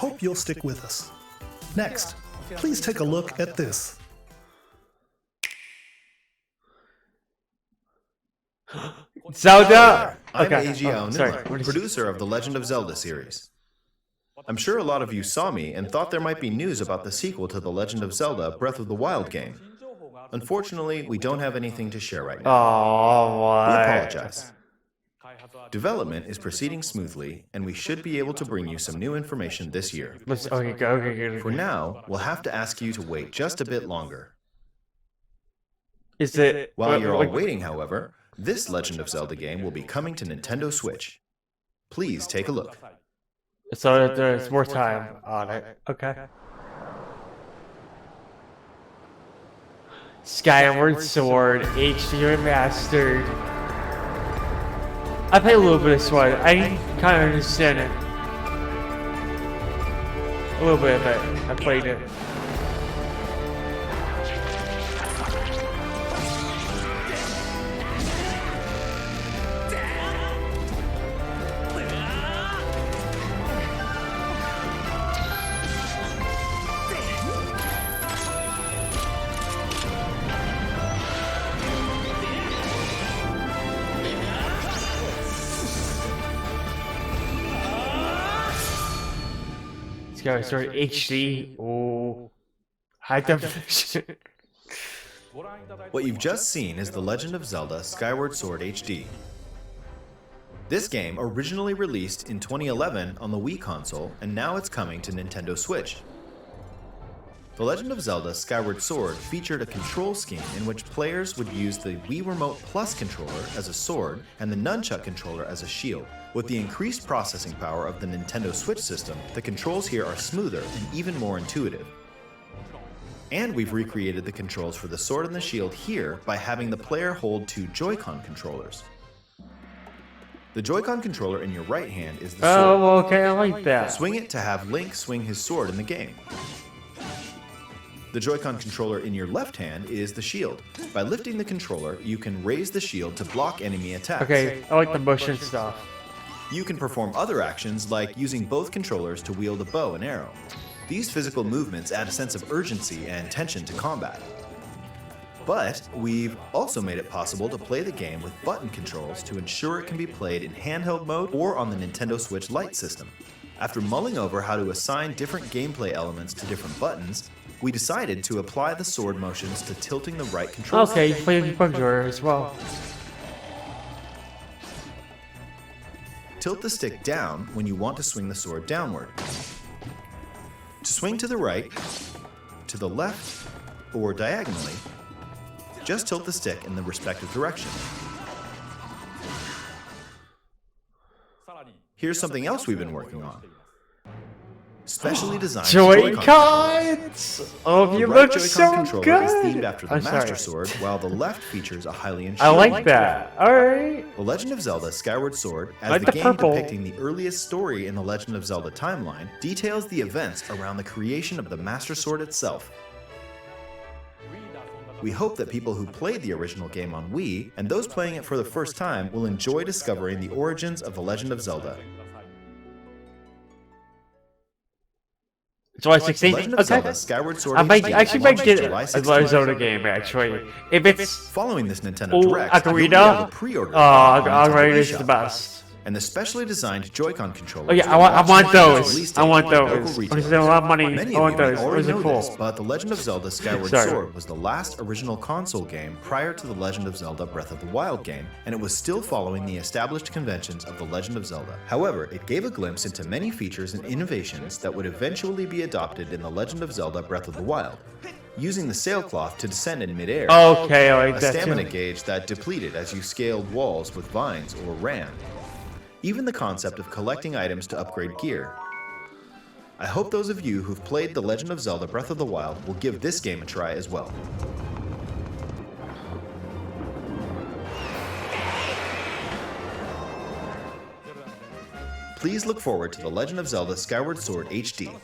Hope you'll stick with us. Next, please take a look at this. Zelda! I'm Okay. Eiji Sorry. Aonuma, producer of the Legend of Zelda series. I'm sure a lot of you saw me and thought there might be news about the sequel to The Legend of Zelda Breath of the Wild game. Unfortunately, we don't have anything to share right now. Oh, We what? apologize. Development is proceeding smoothly, and we should be able to bring you some new information this year. Okay, go. For now, we'll have to ask you to wait just a bit longer. Is it... While you're all waiting, however, this Legend of Zelda game will be coming to Nintendo Switch. Please take a look. So there's more time on it. Okay. Skyward Sword HD Remastered. I played a little bit of Sword. I kind of understand it. A little bit of it. I played it. Skyward Sword HD. Oh, high definition. What you've just seen is The Legend of Zelda Skyward Sword HD. This game originally released in 2011 on the Wii console, and now it's coming to Nintendo Switch. The Legend of Zelda Skyward Sword featured a control scheme in which players would use the Wii Remote Plus controller as a sword and the Nunchuck controller as a shield. With the increased processing power of the Nintendo Switch system, the controls here are smoother and even more intuitive. And we've recreated the controls for the sword and the shield here by having the player hold two Joy-Con controllers. The Joy-Con controller in your right hand is the sword. Oh, okay, I like that. Swing it to have Link swing his sword in the game. The Joy-Con controller in your left hand is the shield. By lifting the controller, you can raise the shield to block enemy attacks. Okay, I like the motion stuff. You can perform other actions like using both controllers to wield a bow and arrow. These physical movements add a sense of urgency and tension to combat. But we've also made it possible to play the game with button controls to ensure it can be played in handheld mode or on the Nintendo Switch Lite system. After mulling over how to assign different gameplay elements to different buttons, we decided to apply the sword motions to tilting the right control. Okay, you play the controller as well. Tilt the stick down when you want to swing the sword downward. To swing to the right, to the left, or diagonally, just tilt the stick in the respective direction. Here's something else we've been working on. Specially designed Joy-Cons! Oh, you right look Joy-Con so controller good! is themed after the I'm Master sorry. Sword, while the left features a Hylian shield. I like that. Alright. The Legend of Zelda Skyward Sword, as Like the the game purple. depicting the earliest story in the Legend of Zelda timeline, details the events around the creation of the Master Sword itself. We hope that people who played the original game on Wii, and those playing it for the first time, will enjoy discovering the origins of the Legend of Zelda. July The 16th? Legend of Okay. Zelda Skyward Sword I might HD actually might launches get July a 16th. Zelda game actually. If it's Following this Nintendo Oh, Direct, you'll be able Ocarina? to pre-order Oh, it on Nintendo Ocarina is eShop. the best. And the specially designed Joy-Con controllers. Oh yeah, will I launch want on those. release I date want on local those. retailers. There's a lot of money. Many I of want you may those. Those already are know cool. this, but The Legend of Zelda Skyward Sorry. Sword was the last original console game prior to The Legend of Zelda Breath of the Wild game, and it was still following the established conventions of The Legend of Zelda. However, it gave a glimpse into many features and innovations that would eventually be adopted in The Legend of Zelda Breath of the Wild. Using the sailcloth to descend in midair, Okay, I like a that stamina too. gauge that depleted as you scaled walls with vines or ran. Even the concept of collecting items to upgrade gear. I hope those of you who've played The Legend of Zelda Breath of the Wild will give this game a try as well. Please look forward to The Legend of Zelda Skyward Sword HD.